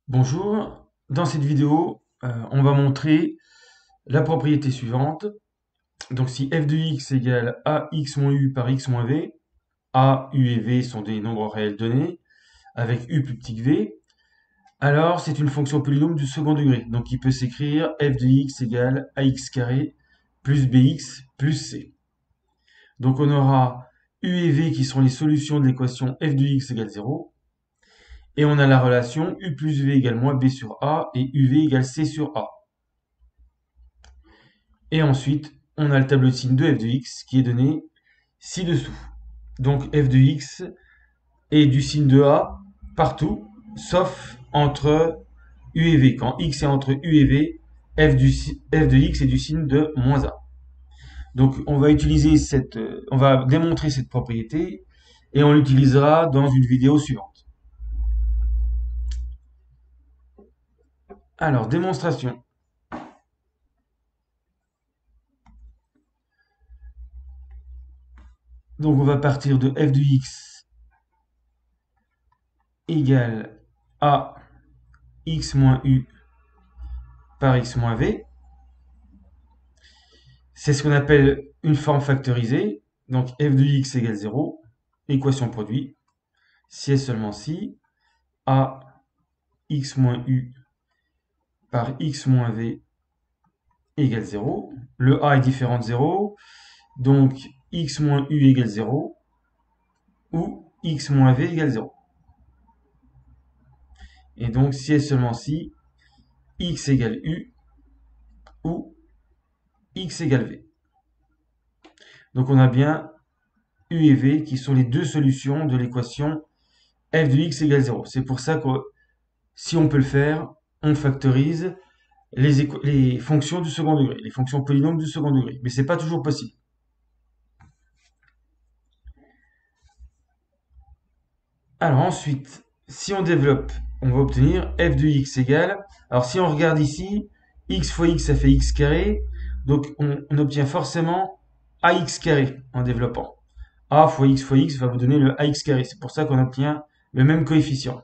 Bonjour, dans cette vidéo, on va montrer la propriété suivante. Donc si f de x égale ax moins u par x moins v, a, u et v sont des nombres réels donnés, avec u plus petit que v, alors c'est une fonction polynôme du second degré. Donc il peut s'écrire f de x égale ax carré plus bx plus c. Donc on aura u et v qui sont les solutions de l'équation f de x égale 0, et on a la relation u plus v égale moins b sur a et uv égale c sur a. Et ensuite, on a le tableau de signe de f de x qui est donné ci-dessous. Donc f de x est du signe de a partout, sauf entre u et v. Quand x est entre u et v, f de x est du signe de moins a. Donc on va on va démontrer cette propriété et on l'utilisera dans une vidéo suivante. Alors, démonstration. Donc on va partir de f de x égale a x moins u par x moins v. C'est ce qu'on appelle une forme factorisée. Donc f de x égale 0, équation produit, si et seulement si a x moins u par x moins v égale 0. Le a est différent de 0, donc x moins u égale 0 ou x moins v égale 0. Et donc si et seulement si x égale u ou x égale v. Donc on a bien u et v qui sont les deux solutions de l'équation f de x égale 0. C'est pour ça que si on peut le faire, on factorise les fonctions du second degré, les fonctions polynômes du second degré. Mais c'est pas toujours possible. Alors ensuite, si on développe, on va obtenir f de x égale, alors si on regarde ici, x fois x ça fait x carré, donc on obtient forcément ax carré en développant. A fois x va vous donner le ax carré, c'est pour ça qu'on obtient le même coefficient.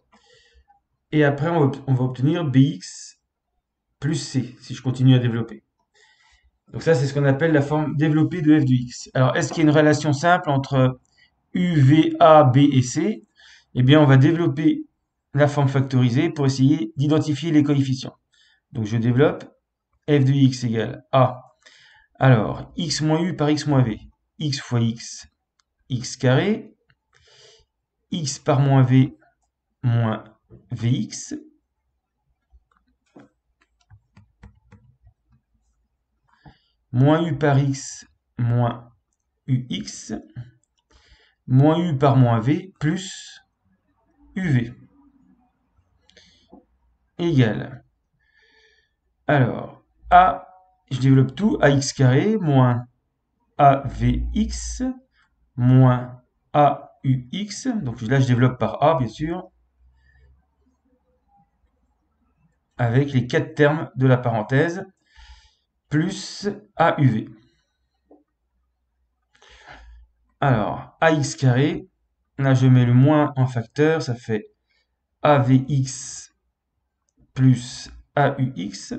Et après on va obtenir bx plus c, si je continue à développer. Donc ça, c'est ce qu'on appelle la forme développée de f de x. Alors, est-ce qu'il y a une relation simple entre u, v, a, b et c? Eh bien, on va développer la forme factorisée pour essayer d'identifier les coefficients. Donc, je développe f de x égale a. Alors, x moins u par x moins v. X fois x, x carré. X par moins v, moins vx. Moins u par x, moins ux. Moins u par moins v, plus uv. Égale. Alors, a, je développe tout, ax carré, moins avx, moins aux. Donc là, je développe par a, bien sûr, avec les 4 termes de la parenthèse, plus auv. Alors, ax carré, là, je mets le moins en facteur, ça fait avx plus aux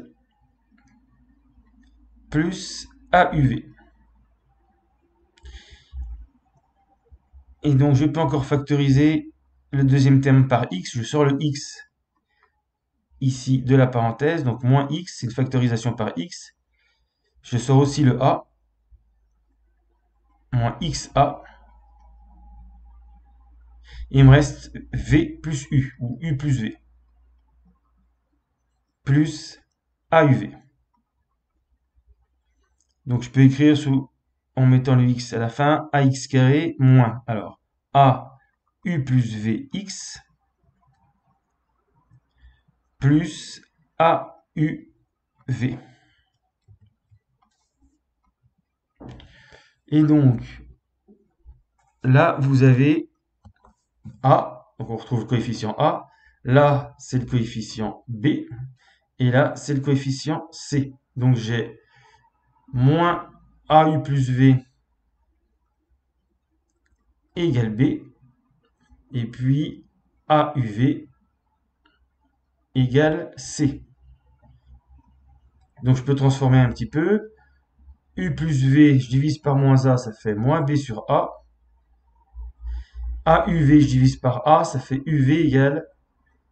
plus auv. Et donc, je peux encore factoriser le deuxième terme par x. Je sors le x ici de la parenthèse. Donc, moins x, c'est une factorisation par x. Je sors aussi le a. Moins xa. Et il me reste v plus u, ou u plus v. Plus auv. Donc, je peux écrire en mettant le x à la fin, ax carré moins, alors, a u plus vx plus auv. Et donc, là, vous avez a, donc on retrouve le coefficient a, là, c'est le coefficient b, et là, c'est le coefficient c. Donc, j'ai moins AU plus V égale B, et puis AUV égale C. Donc je peux transformer un petit peu. U plus V, je divise par moins A, ça fait moins B sur A. AUV, je divise par A, ça fait UV égale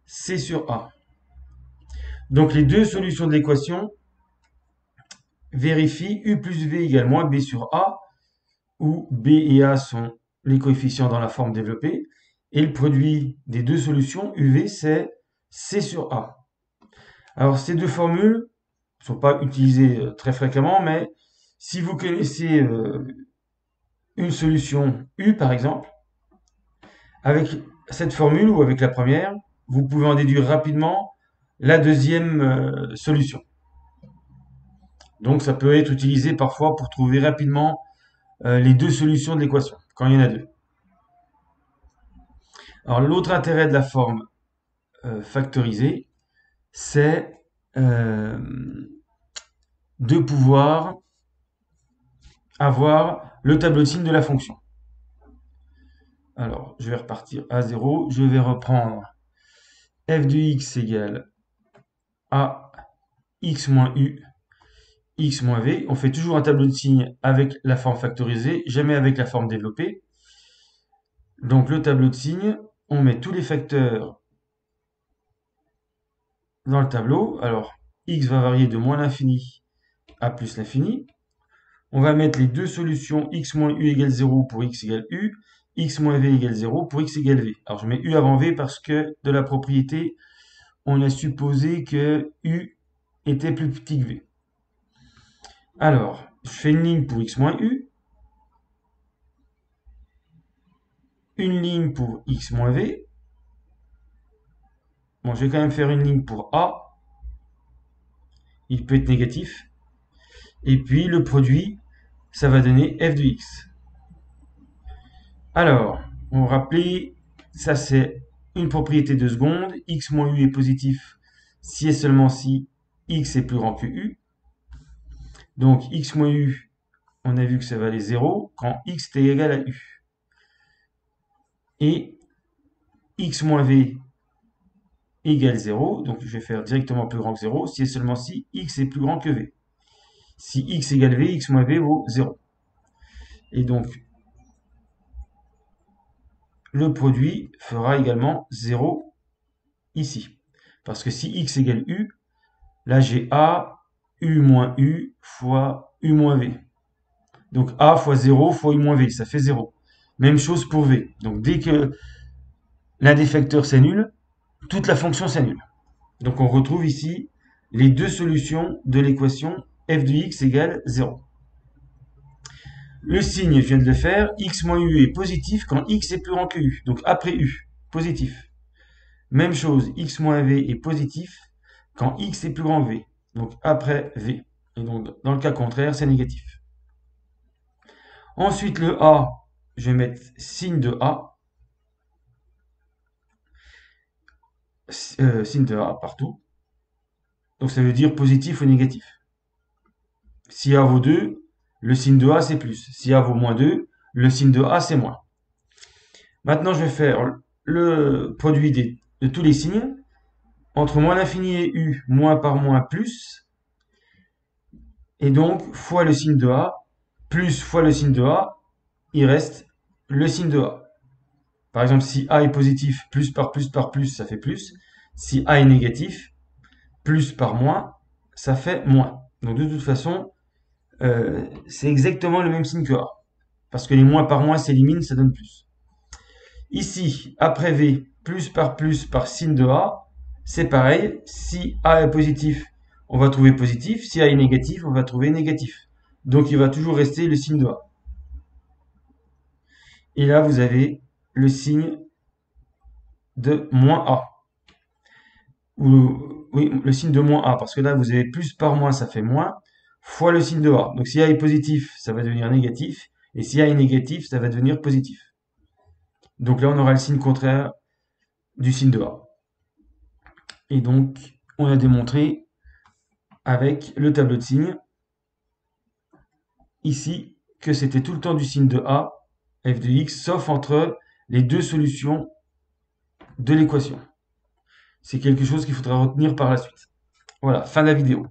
C sur A. Donc les deux solutions de l'équation vérifient U plus V égale moins B sur A, où B et A sont les coefficients dans la forme développée, et le produit des deux solutions, UV, c'est C sur A. Alors ces deux formules ne sont pas utilisées très fréquemment, mais si vous connaissez une solution U par exemple, avec cette formule ou avec la première, vous pouvez en déduire rapidement la deuxième solution. Donc ça peut être utilisé parfois pour trouver rapidement les deux solutions de l'équation, quand il y en a deux. Alors l'autre intérêt de la forme factorisée, c'est de pouvoir avoir le tableau de signes de la fonction. Alors, je vais repartir à 0. Je vais reprendre f de x égale a x moins u, x moins v. On fait toujours un tableau de signes avec la forme factorisée, jamais avec la forme développée. Donc le tableau de signes, on met tous les facteurs dans le tableau. Alors, x va varier de moins l'infini à plus l'infini. On va mettre les deux solutions x moins u égale 0 pour x égale u, x moins v égale 0 pour x égale v. Alors je mets u avant v parce que de la propriété, on a supposé que u était plus petit que v. Alors, je fais une ligne pour x moins u, une ligne pour x moins v. Bon, je vais quand même faire une ligne pour a. Il peut être négatif. Et puis le produit, ça va donner f de x. Alors, on va rappeler, ça c'est une propriété de seconde. X moins u est positif si et seulement si x est plus grand que u. Donc x moins u, on a vu que ça valait 0 quand x est égal à u. Et x moins v égale 0, donc je vais faire directement plus grand que 0 si et seulement si x est plus grand que v. Si x égale v, x moins v vaut 0. Et donc, le produit fera également 0 ici. Parce que si x égale u, là j'ai a, u moins u fois u moins v. Donc a fois 0 fois u moins v, ça fait 0. Même chose pour v. Donc dès que l'un des facteurs s'annule, toute la fonction s'annule. Donc on retrouve ici les deux solutions de l'équation f de x égale 0. Le signe, je viens de le faire, x moins u est positif quand x est plus grand que u. Donc après u, positif. Même chose, x moins v est positif quand x est plus grand que v. Donc après v. Et donc dans le cas contraire, c'est négatif. Ensuite le a, je vais mettre signe de a. Signe de a partout. Donc ça veut dire positif ou négatif. Si a vaut 2, le signe de a c'est plus. Si a vaut moins 2, le signe de a c'est moins. Maintenant je vais faire le produit de tous les signes. Entre moins l'infini et u, moins par moins plus. Et donc fois le signe de a, plus fois le signe de a, il reste le signe de a. Par exemple, si a est positif, plus par plus par plus, ça fait plus. Si a est négatif, plus par moins, ça fait moins. Donc de toute façon, c'est exactement le même signe que a. Parce que les moins par moins s'éliminent, ça donne plus. Ici, après v, plus par signe de a, c'est pareil. Si a est positif, on va trouver positif. Si a est négatif, on va trouver négatif. Donc il va toujours rester le signe de a. Et là, vous avez le signe de moins a. Ou, oui, le signe de moins a, parce que là, vous avez plus par moins, ça fait moins, fois le signe de a. Donc si a est positif, ça va devenir négatif. Et si a est négatif, ça va devenir positif. Donc là, on aura le signe contraire du signe de a. Et donc, on a démontré avec le tableau de signes, ici, que c'était tout le temps du signe de a, f de x, sauf entre les deux solutions de l'équation. C'est quelque chose qu'il faudra retenir par la suite. Voilà, fin de la vidéo.